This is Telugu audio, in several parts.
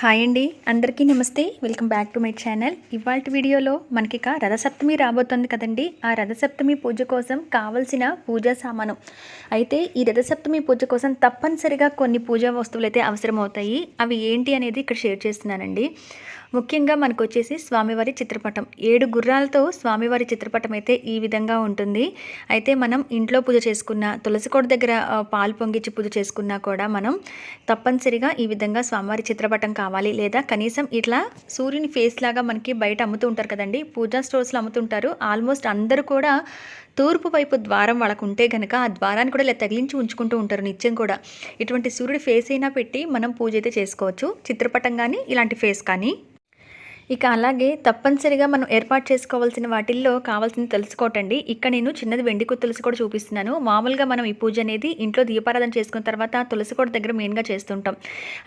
హాయ్ అండి, అందరికీ నమస్తే. Welcome back to my channel. ఇవాల్టి వీడియోలో మనకి రథసప్తమి రాబోతుంది కదండి. ఆ రథసప్తమి పూజ కోసం కావలసిన పూజా సామాను అయితే ఈ రథసప్తమి పూజ కోసం తప్పనిసరిగా కొన్ని పూజా వస్తువులు అయితే అవసరం అవుతాయి. అవి ఏంటి అనేది ఇక్కడ షేర్ చేస్తున్నానండి. ముఖ్యంగా మనకు వచ్చేసి స్వామివారి చిత్రపటం, 7 గుర్రాలతో స్వామివారి చిత్రపటం అయితే ఈ విధంగా ఉంటుంది. అయితే మనం ఇంట్లో పూజ చేసుకున్న, తులసి కోట దగ్గర పాలు పొంగిచ్చి పూజ చేసుకున్నా కూడా మనం తప్పనిసరిగా ఈ విధంగా స్వామివారి చిత్రపటం కావాలి. లేదా కనీసం ఇట్లా సూర్యుని ఫేస్ లాగా మనకి బయట అమ్ముతూ ఉంటారు కదండి, పూజా స్టోర్స్లో అమ్ముతుంటారు. ఆల్మోస్ట్ అందరూ కూడా తూర్పు వైపు ద్వారం వాళ్ళకు ఉంటే కనుక ఆ ద్వారాన్ని కూడా ఇలా తగిలించి ఉంచుకుంటూ ఉంటారు నిత్యం కూడా. ఇటువంటి సూర్యుడి ఫేస్ అయినా పెట్టి మనం పూజ అయితే చేసుకోవచ్చు, చిత్రపటం కానీ ఇలాంటి ఫేస్ కానీ. ఇక అలాగే తప్పనిసరిగా మనం ఏర్పాటు చేసుకోవాల్సిన వాటిల్లో కావాల్సింది తెలుసుకోవటండి. ఇక్కడ నేను చిన్నది వెండి తులసి కూడా చూపిస్తున్నాను. మామూలుగా మనం ఈ పూజ అనేది ఇంట్లో దీపారాధన చేసుకున్న తర్వాత తులసి కోట దగ్గర మెయిన్గా చేస్తుంటాం.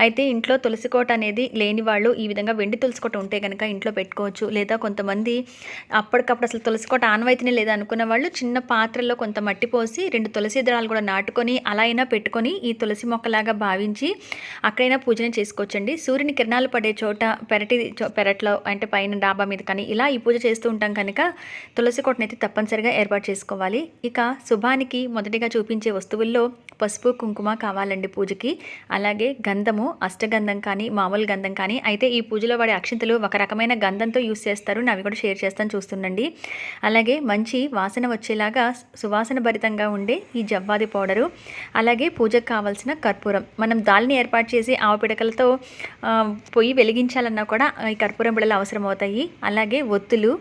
అయితే ఇంట్లో తులసి కోట అనేది లేని వాళ్ళు ఈ విధంగా వెండి తులసి కోట ఉంటే కనుక ఇంట్లో పెట్టుకోవచ్చు. లేదా కొంతమంది అప్పటికప్పుడు అసలు తులసి కోట ఆనవాయితీనే లేదా అనుకున్న వాళ్ళు చిన్న పాత్రలో కొంత మట్టి పోసి 2 తులసి దళాలు కూడా నాటుకొని అలా అయినా పెట్టుకొని ఈ తులసి మొక్కలాగా భావించి అక్కడైనా పూజనే చేసుకోవచ్చండి. సూర్యుని కిరణాలు పడే చోట పెరట్లో అంటే పైన డాబా మీద కానీ ఇలా ఈ పూజ చేస్తూ ఉంటాం కనుక తులసి కోటను అయితే తప్పనిసరిగా ఏర్పాటు చేసుకోవాలి. ఇక శుభానికి మొదటిగా చూపించే వస్తువుల్లో పసుపు కుంకుమ కావాలండి పూజకి. అలాగే గంధము, అష్టగంధం కానీ మామూలు గంధం కానీ. అయితే ఈ పూజలో వాడే అక్షింతలు ఒక రకమైన గంధంతో యూస్ చేస్తారు, అవి కూడా షేర్ చేస్తాను చూస్తుండండి. అలాగే మంచి వాసన వచ్చేలాగా సువాసన భరితంగా ఉండే ఈ జవ్వాది పౌడరు. అలాగే పూజకు కావాల్సిన కర్పూరం. మనం దాల్ని ఏర్పాటు చేసి ఆవు పిడకలతో పొయ్యి వెలిగించాలన్నా కూడా ఈ కర్పూరం బిళ్ళలు అవసరం అవుతాయి. అలాగే ఒత్తులు,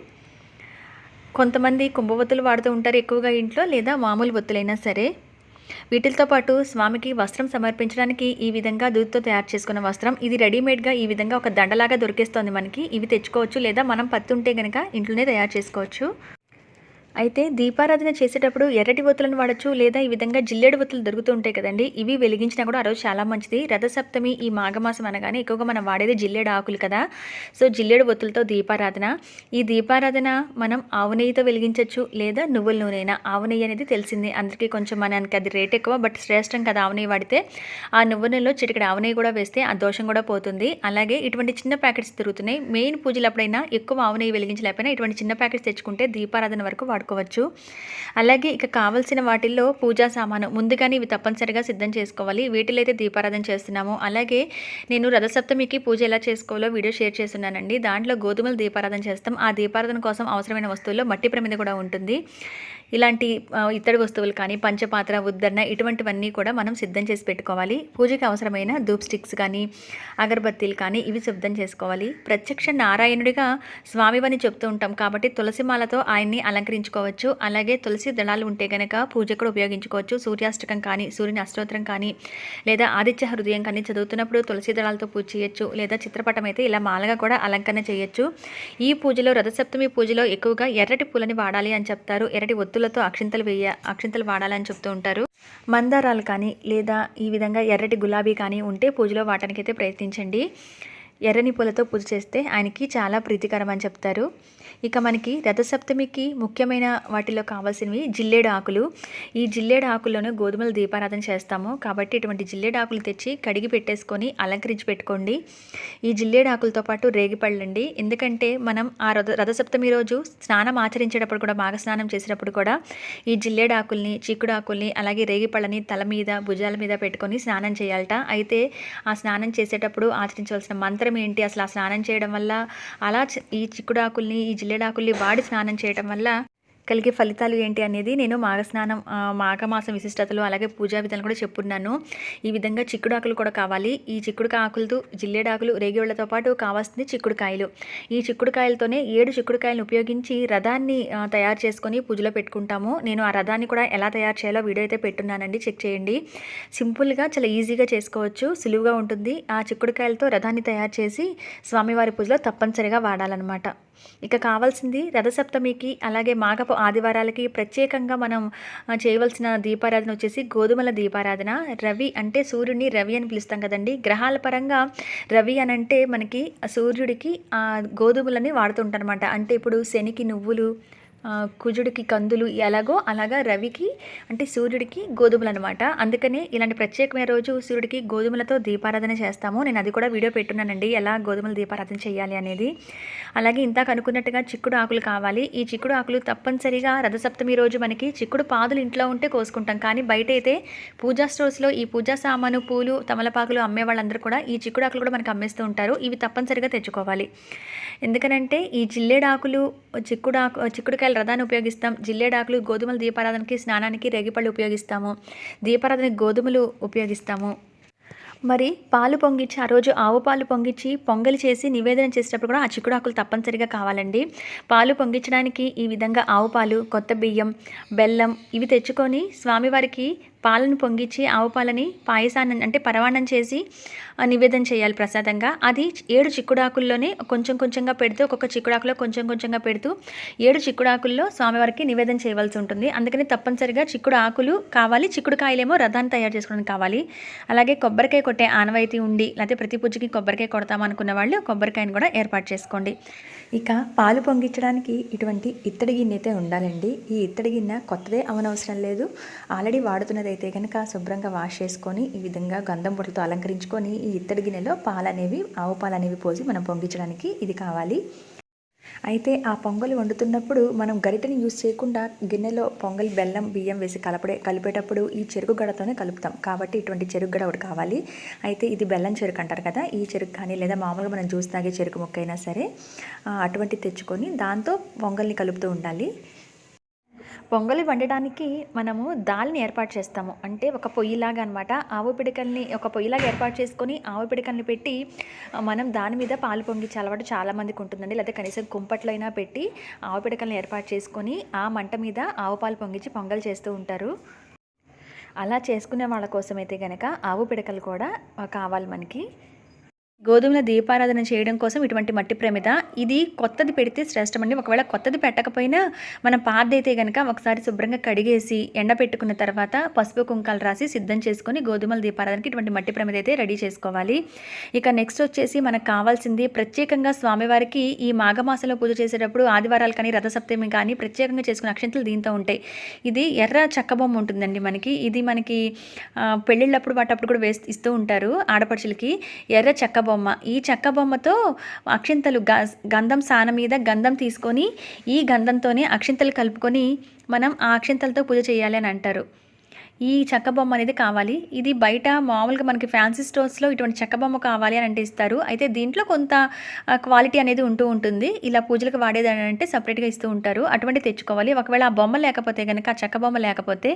కొంతమంది కుంభవత్తులు వాడుతూ ఉంటారు ఎక్కువగా ఇంట్లో, లేదా మామూలు ఒత్తులైనా సరే. వీటితో పాటు స్వామికి వస్త్రం సమర్పించడానికి ఈ విధంగా దూదితో తయారు చేసుకున్న వస్త్రం, ఇది రెడీమేడ్గా ఈ విధంగా ఒక దండలాగా దొరికేస్తుంది మనకి. ఇవి తెచ్చుకోవచ్చు, లేదా మనం పత్తి ఉంటే కనుక ఇంట్లోనే తయారు చేసుకోవచ్చు. అయితే దీపారాధన చేసేటప్పుడు ఎర్రటి ఒత్తులను వాడచ్చు, లేదా ఈ విధంగా జిల్లేడు ఒత్తులు దొరుకుతూ ఉంటాయి కదండి, ఇవి వెలిగించినా కూడా ఆ రోజు చాలా మంచిది. రథసప్తమి ఈ మాఘమాసం అనగానే ఎక్కువగా మనం వాడేది జిల్లేడు ఆకులు కదా. సో జిల్లేడు ఒత్తులతో దీపారాధన. ఈ దీపారాధన మనం ఆవు నెయ్యితో వెలిగించవచ్చు, లేదా నువ్వుల నూనె. ఆవు నెయ్యి అనేది తెలిసింది అందరికీ, కొంచెం మనకి అది రేట్ ఎక్కువ, బట్ శ్రేష్టం కదా ఆవు నెయ్యి వాడితే. ఆ నువ్వుల నూనెలో చిటికెడు ఆవు నెయ్యి కూడా వేస్తే ఆ దోషం కూడా పోతుంది. అలాగే ఇటువంటి చిన్న ప్యాకెట్స్ దొరుకుతున్నాయి. మెయిన్ పూజలు ఎప్పుడైనా ఎక్కువ ఆవు నెయ్యి వెలిగించలేకపోయినా ఇటువంటి చిన్న ప్యాకెట్స్ తెచ్చుకుంటే దీపారాధన వరకు వాడుకోవచ్చు. అలాగే ఇక కావలసిన వాటిల్లో పూజా సామాను ముందుగానే ఇవి తప్పనిసరిగా సిద్ధం చేసుకోవాలి. వీటిలో అయితే దీపారాధన చేస్తున్నాము. అలాగే నేను రథసప్తమికి పూజ ఎలా చేసుకోవాలో వీడియో షేర్ చేస్తున్నానండి. దాంట్లో గోధుమలు దీపారాధన చేస్తాం. ఆ దీపారాధన కోసం అవసరమైన వస్తువుల్లో మట్టి ప్రమిద కూడా ఉంటుంది. ఇలాంటి ఇత్తడి వస్తువులు కానీ, పంచపాత్ర, ఉద్దరణ, ఇటువంటివన్నీ కూడా మనం సిద్ధం చేసి పెట్టుకోవాలి. పూజకి అవసరమైన ధూప్ స్టిక్స్ కానీ, అగరబత్తీలు కానీ ఇవి సిద్ధం చేసుకోవాలి. ప్రత్యక్ష నారాయణుడిగా స్వామివని చెప్తూ ఉంటాం కాబట్టి తులసిమాలతో ఆయన్ని అలంకరించుకోవచ్చు. అలాగే తులసి దళాలు ఉంటే కనుక పూజ కూడా ఉపయోగించుకోవచ్చు. సూర్యాష్టకం కానీ, సూర్యుని అష్టోత్తరం కానీ, లేదా ఆదిత్య హృదయం కానీ చదువుతున్నప్పుడు తులసి దళాలతో పూజ చేయొచ్చు. లేదా చిత్రపటం అయితే ఇలా మాలగా కూడా అలంకరణ చేయొచ్చు. ఈ పూజలో రథసప్తమి పూజలో ఎక్కువగా ఎర్రటి పూలని వాడాలి అని చెప్తారు. ఎర్రటి ఒత్తులతో అక్షింతలు వాడాలని చెప్తూ ఉంటారు. మందారాలు కానీ, లేదా ఈ విధంగా ఎర్రటి గులాబీ కానీ ఉంటే పూజలో వాడటానికైతే ప్రయత్నించండి. ఎర్రని పూలతో పూజ చేస్తే ఆయనకి చాలా ప్రీతికరం అని చెప్తారు. ఇక మనకి రథసప్తమికి ముఖ్యమైన వాటిలో కావాల్సినవి జిల్లేడు ఆకులు. ఈ జిల్లేడు ఆకుల్లోనే గోధుమలు దీపారాధన చేస్తాము కాబట్టి ఇటువంటి జిల్లేడు ఆకులు తెచ్చి కడిగి పెట్టేసుకొని అలంకరించి పెట్టుకోండి. ఈ జిల్లేడు ఆకులతో పాటు రేగిపళ్ళండి. ఎందుకంటే మనం ఆ రథసప్తమి రోజు స్నానం ఆచరించేటప్పుడు కూడా, మాఘ స్నానం చేసేటప్పుడు కూడా ఈ జిల్లేడు ఆకుల్ని, చిక్కుడు ఆకుల్ని, అలాగే రేగిపళ్ళని తల మీద, భుజాల మీద పెట్టుకొని స్నానం చేయాలట. అయితే ఆ స్నానం చేసేటప్పుడు ఆచరించవలసిన మంత్రం ఏంటి, అసలు ఆ స్నానం చేయడం వల్ల, అలా ఈ చిక్కుడాకుల్ని, ఈ జిల్లేడాకుల్ని వాడి స్నానం చేయడం వల్ల కలిగే ఫలితాలు ఏంటి అనేది నేను మాఘమాసం విశిష్టతలు అలాగే పూజా విధానం కూడా చెప్పున్నాను. ఈ విధంగా చిక్కుడాకులు కూడా కావాలి. ఈ చిక్కుడుకాయ ఆకులతో జిల్లేడాకులు, రేగిళ్ళతో పాటు కావాల్సింది చిక్కుడుకాయలు. ఈ చిక్కుడుకాయలతోనే 7 చిక్కుడుకాయలను ఉపయోగించి రథాన్ని తయారు చేసుకొని పూజలో పెట్టుకుంటాము. నేను ఆ రథాన్ని కూడా ఎలా తయారు చేయాలో వీడియో అయితే పెట్టున్నానండి, చెక్ చేయండి. సింపుల్గా చాలా ఈజీగా చేసుకోవచ్చు, సులువుగా ఉంటుంది. ఆ చిక్కుడుకాయలతో రథాన్ని తయారు చేసి స్వామివారి పూజలో తప్పనిసరిగా వాడాలన్నమాట. ఇక కావాల్సింది రథసప్తమికి అలాగే మాఘపు ఆదివారాలకి ప్రత్యేకంగా మనం చేయవలసిన దీపారాధన వచ్చేసి గోధుమల దీపారాధన. రవి అంటే సూర్యుడిని రవి అని పిలుస్తాం కదండి. గ్రహాల పరంగా రవి అని అంటే మనకి సూర్యుడికి గోధుమలని వాడుతుంటారనమాట. అంటే ఇప్పుడు శనికి నువ్వులు, కుజుడికి కందులు ఎలాగో అలాగా రవికి అంటే సూర్యుడికి గోధుమలు అనమాట. అందుకనే ఇలాంటి ప్రత్యేకమైన రోజు సూర్యుడికి గోధుమలతో దీపారాధన చేస్తాము. నేను అది కూడా వీడియో పెట్టున్నానండి, ఎలా గోధుమల దీపారాధన చేయాలి అనేది. అలాగే ఇందాక అనుకున్నట్టుగా చిక్కుడు ఆకులు కావాలి. ఈ చిక్కుడు ఆకులు తప్పనిసరిగా రథసప్తమి రోజు మనకి చిక్కుడు పాదులు ఇంట్లో ఉంటే కోసుకుంటాం, కానీ బయట అయితే పూజా స్టోర్స్లో ఈ పూజా సామాను పూలు తమలపాకులు అమ్మే వాళ్ళందరూ కూడా ఈ చిక్కుడు ఆకులు కూడా మనకు అమ్మేస్తూ ఉంటారు. ఇవి తప్పనిసరిగా తెచ్చుకోవాలి. ఎందుకనంటే ఈ జిల్లేడాకులు చిక్కుడుకాయల రథాన్ని ఉపయోగిస్తాం. జిల్లేడాకులు గోధుమల దీపారాధనకి, స్నానానికి, రేగిపళ్ళు ఉపయోగిస్తాము. దీపారాధనకి గోధుమలు ఉపయోగిస్తాము. మరి పాలు పొంగిచ్చి ఆ రోజు ఆవు పాలు పొంగిచ్చి పొంగలి చేసి నివేదన చేసేటప్పుడు కూడా ఆ చిక్కుడాకులు తప్పనిసరిగా కావాలండి. పాలు పొంగించడానికి ఈ విధంగా ఆవు పాలు, కొత్త బియ్యం, బెల్లం ఇవి తెచ్చుకొని స్వామివారికి పాలను పొంగిచ్చి ఆవు పాలని పాయసాన్ని అంటే పరవాణం చేసి నివేదన చేయాలి ప్రసాదంగా. అది 7 చిక్కుడాకుల్లోనే కొంచెం కొంచెంగా పెడుతూ, ఒక్కొక్క చిక్కుడాకులో కొంచెం కొంచెంగా పెడుతూ 7 చిక్కుడాకుల్లో స్వామివారికి నివేదన చేయవలసి ఉంటుంది. అందుకని తప్పనిసరిగా చిక్కుడు ఆకులు కావాలి. చిక్కుడుకాయలేమో రథాన్ని తయారు చేసుకోవడానికి కావాలి. అలాగే కొబ్బరికాయ కొట్టే ఆనవాయితీ ఉండి, లేకపోతే ప్రతి పూజకి కొబ్బరికాయ కొడతామనుకున్న వాళ్ళు కొబ్బరికాయను కూడా ఏర్పాటు చేసుకోండి. ఇక పాలు పొంగించడానికి ఇటువంటి ఇత్తడి గిన్నె అయితే ఉండాలండి. ఈ ఇత్తడి గిన్నె కొత్తదే అవనవసరం లేదు. ఆల్రెడీ వాడుతున్నదైతే కనుక శుభ్రంగా వాష్ చేసుకొని ఈ విధంగా గంధం బొట్లతో అలంకరించుకొని ఈ ఇత్తడి గిన్నెలో ఆవు పాలు అనేవి పోసి మనం పొంగించడానికి ఇది కావాలి. అయితే ఆ పొంగల్ వండుతున్నప్పుడు మనం గరిటెని యూజ్ చేయకుండా గిన్నెలో పొంగల్ బెల్లం బియ్యం వేసి కలిపేటప్పుడు ఈ చెరుకు గడతోనే కలుపుతాం. కాబట్టి ఇటువంటి చెరుకు గడ ఒకటి కావాలి. అయితే ఇది బెల్లం చెరుకు అంటారు కదా, ఈ చెరుకు కానీ లేదా మామూలుగా మనం జ్యూస్ తాగే చెరుకు ముక్క అయినా సరే అటువంటి తెచ్చుకొని దాంతో పొంగల్ని కలుపుతూ ఉండాలి. పొంగలి వండడానికి మనము దాల్ని ఏర్పాటు చేస్తాము. అంటే ఒక పొయ్యిలాగా అనమాట. ఆవు పిడకల్ని ఒక పొయ్యిలాగా ఏర్పాటు చేసుకొని ఆవు పిడకల్ని పెట్టి మనం దాని మీద పాలు పొంగించే అలవాటు చాలామందికి ఉంటుందండి. లేదా కనీసం కుంపట్లో అయినా పెట్టి ఆవు పిడకల్ని ఏర్పాటు చేసుకొని ఆ మంట మీద ఆవు పాలు పొంగించి పొంగల్ చేస్తూ ఉంటారు. అలా చేసుకునే వాళ్ళ కోసమైతే కనుక ఆవు పిడకలు కూడా కావాలి మనకి. గోధుమల దీపారాధన చేయడం కోసం ఇటువంటి మట్టి ప్రమిద, ఇది కొత్తది పెడితే శ్రేష్టమండి. ఒకవేళ కొత్తది పెట్టకపోయినా మనం పాతదైతే కనుక ఒకసారి శుభ్రంగా కడిగేసి ఎండబెట్టుకున్న తర్వాత పసుపు కుంకాలు రాసి సిద్ధం చేసుకొని గోధుమల దీపారాధనకి ఇటువంటి మట్టి ప్రమిద అయితే రెడీ చేసుకోవాలి. ఇక నెక్స్ట్ వచ్చేసి మనకు కావాల్సింది ప్రత్యేకంగా స్వామివారికి ఈ మాఘమాసంలో పూజ చేసేటప్పుడు ఆదివారాలు కానీ రథసప్తమి కానీ ప్రత్యేకంగా చేసుకునే అక్షంతలు దీంతో ఉంటాయి. ఇది ఎర్ర చెక్కబొమ్మ ఉంటుందండి మనకి. ఇది మనకి పెళ్ళిళ్ళప్పుడు వాటప్పుడు కూడా ఇస్తూ ఉంటారు ఆడపడుచులకి. ఎర్ర చెక్క బొమ్మ. ఈ చెక్క బొమ్మతో అక్షింతలు గంధం సాన మీద గంధం తీసుకొని ఈ గంధంతోనే అక్షింతలు కలుపుకొని మనం ఆ అక్షింతలతో పూజ చేయాలి అని అంటారు. ఈ చెక్క బొమ్మ అనేది కావాలి. ఇది బయట మామూలుగా మనకి ఫ్యాన్సీ స్టోర్స్లో ఇటువంటి చెక్క బొమ్మ కావాలి అని అంటే ఇస్తారు. అయితే దీంట్లో కొంత క్వాలిటీ అనేది ఉంటుంది. ఇలా పూజలకు వాడేది అని అంటే సపరేట్గా ఇస్తూ ఉంటారు. అటువంటి తెచ్చుకోవాలి. ఒకవేళ ఆ బొమ్మ లేకపోతే కనుక, ఆ చెక్క బొమ్మ లేకపోతే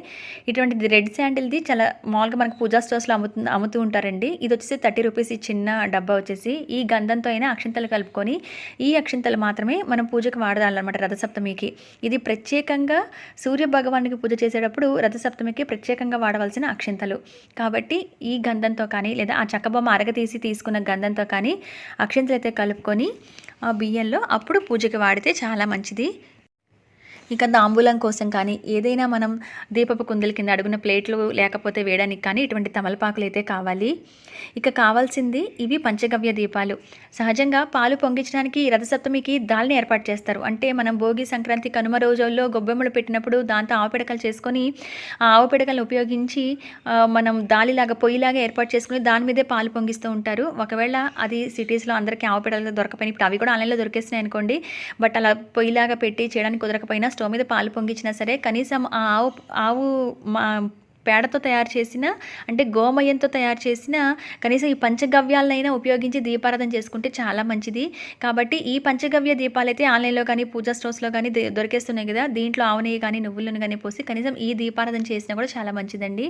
ఇటువంటిది రెడ్ శాండిల్ది చాలా మామూలుగా మనకు పూజా స్టోర్స్లో అమ్ముతూ ఉంటారండి. ఇది వచ్చేసి 30 రూపీస్. ఈ చిన్న డబ్బా వచ్చేసి ఈ గంధంతో అయినా అక్షింతలు కలుపుకొని ఈ అక్షింతలు మాత్రమే మనం పూజకు వాడాలన్నమాట రథసప్తమికి. ఇది ప్రత్యేకంగా సూర్య భగవానికి పూజ చేసేటప్పుడు రథసప్తమికి ప్రత్యేకంగా వాడవలసిన అక్షింతలు. కాబట్టి ఈ గంధంతో కానీ లేదా ఆ చెక్కబొమ్మ అరగతీసి తీసుకున్న గంధంతో కానీ అక్షింతలు అయితే కలుపుకొని ఆ బియ్యంలో అప్పుడు పూజకి వాడితే చాలా మంచిది. ఇక తాంబూలం కోసం కానీ ఏదైనా మనం దీపపు కుందుల కింద అడుగున ప్లేట్లు లేకపోతే వేయడానికి కానీ ఇటువంటి తమలపాకులు అయితే కావాలి. ఇక కావాల్సింది ఇవి పంచగవ్య దీపాలు. సహజంగా పాలు పొంగించడానికి రథసప్తమికి దాల్ని ఏర్పాటు చేస్తారు. అంటే మనం భోగి, సంక్రాంతి, కనుమ రోజుల్లో గొబ్బెమ్మలు పెట్టినప్పుడు దాంతో ఆవు పిడకలు చేసుకొని ఆ ఆవు పిడకలను ఉపయోగించి మనం దాలిలాగా పొయ్యిలాగా ఏర్పాటు చేసుకుని దాని మీదే పాలు పొంగిస్తూ ఉంటారు. ఒకవేళ అది సిటీస్లో అందరికీ ఆవు పిడకలు దొరకపోయినా, ఇప్పుడు అవి కూడా ఆన్లైన్లో దొరికేస్తున్నాయి అనుకోండి, బట్ అలా పొయ్యిలాగా పెట్టి చేయడానికి కుదరకపోయినా స్టవ్ మీద పాలు పొంగించినా సరే కనీసం ఆ ఆవు పేడతో తయారు చేసిన అంటే గోమయంతో తయారు చేసిన కనీసం ఈ పంచగవ్యాలనైనా ఉపయోగించి దీపారాధన చేసుకుంటే చాలా మంచిది. కాబట్టి ఈ పంచగవ్య దీపాలు అయితే ఆన్లైన్లో కానీ పూజా స్టోర్స్లో కానీ దొరికేస్తున్నాయి కదా, దీంట్లో ఆవు నెయ్యి కానీ నువ్వుల నూనె కానీ పోసి కనీసం ఈ దీపారాధన చేసినా కూడా చాలా మంచిదండి.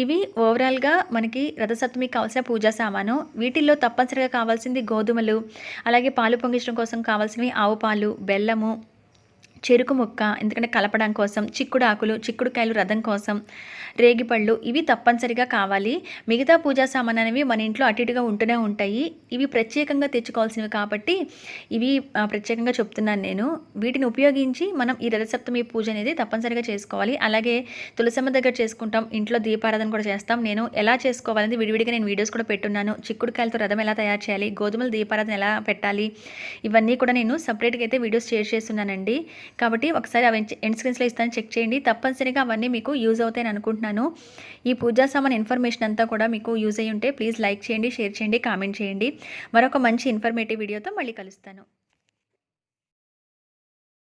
ఇవి ఓవరాల్గా మనకి రథసప్తమికి కావాల్సిన పూజా సామాను. వీటిల్లో తప్పనిసరిగా కావాల్సింది గోధుమలు, అలాగే పాలు పొంగించడం కోసం కావాల్సినవి ఆవు పాలు, బెల్లము, చెరుకు ముక్క ఎందుకంటే కలపడం కోసం, చిక్కుడు ఆకులు, చిక్కుడుకాయలు రథం కోసం, రేగిపళ్ళు ఇవి తప్పనిసరిగా కావాలి. మిగతా పూజా సామాన్ అనేవి మన ఇంట్లో అటు ఇటుగా ఉంటూనే ఉంటాయి. ఇవి ప్రత్యేకంగా తెచ్చుకోవాల్సినవి కాబట్టి ఇవి ప్రత్యేకంగా చెప్తున్నాను నేను. వీటిని ఉపయోగించి మనం ఈ రథసప్తమి పూజ అనేది తప్పనిసరిగా చేసుకోవాలి. అలాగే తులసమ్మ దగ్గర చేసుకుంటాం, ఇంట్లో దీపారాధన కూడా చేస్తాం. నేను ఎలా చేసుకోవాలని విడివిడిగా నేను వీడియోస్ కూడా పెట్టున్నాను. చిక్కుడుకాయలతో రథం ఎలా తయారు చేయాలి, గోధుమల దీపారాధన ఎలా పెట్టాలి, ఇవన్నీ కూడా నేను సపరేట్గా అయితే వీడియోస్ షేర్ చేస్తున్నానండి. కాబట్టి ఒకసారి అవి ఎండ్ స్క్రీన్స్లో ఇస్తాను, చెక్ చేయండి. తప్పనిసరిగా అవన్నీ మీకు యూజ్ అవుతాయని అనుకుంటున్నాను. ఈ పూజా సామాన్ ఇన్ఫర్మేషన్ అంతా కూడా మీకు యూజ్ అయ్యి ఉంటే ప్లీజ్ లైక్ చేయండి, షేర్ చేయండి, కామెంట్ చేయండి. మరొక మంచి ఇన్ఫర్మేటివ్ వీడియోతో మళ్ళీ కలుస్తాను.